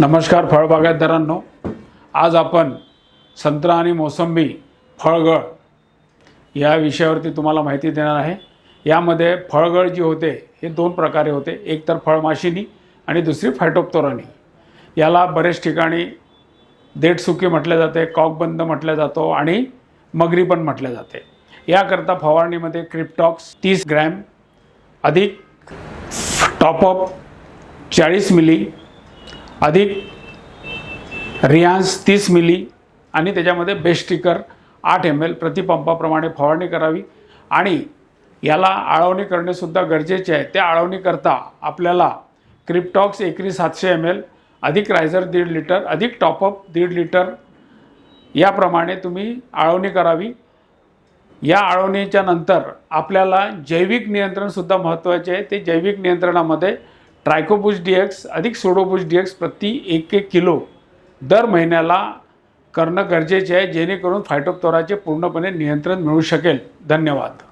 नमस्कार फळबागायतदारांनो, आज आपण संत्रा आणि मोसंबी फळगळ या विषयावरती तुम्हाला माहिती देणार आहे। यामध्ये फळगळ जी होते हे दोन प्रकारे होते, एक तर फळमाशिनी आणि दुसरी फायटोप्थोरानी। याला बरेच ठिकाणी देठसुकी म्हटले जाते, कॉकबंद म्हटले जातो आणि मगरी पण म्हटले जाते। याकरता फवारणीमध्ये क्रिप्टॉक्स 30 ग्रॅम अधिक टॉपअप 40 मिली अधिक रियान्स 30 मिली आणि त्याच्यामध्ये बेस्टिकर 8 ml प्रतिपंपाप्रमाणे फवारणी करावी। आणि याला आळवणी करणे सुद्धा गरजेचे आहे। त्या आळवणीकरता आपल्याला क्रिप्टॉक्स एकरी 700 ml अधिक रायझर 1.5 लिटर अधिक टॉपअप 1.5 लिटर याप्रमाणे तुम्ही आळवणी करावी। या आळवणीच्या नंतर आपल्याला जैविक नियंत्रण सुद्धा महत्त्वाचे आहे। ते जैविक नियंत्रणामध्ये ट्रायकोबुस DX अधिक सोडोबुस DX प्रति 1 किलो दर महिन्याला करणं गरजेचे आहे, जेणेकरून फायटोप्थोराचे पूर्णपणे नियंत्रण मिळू शकेल। धन्यवाद।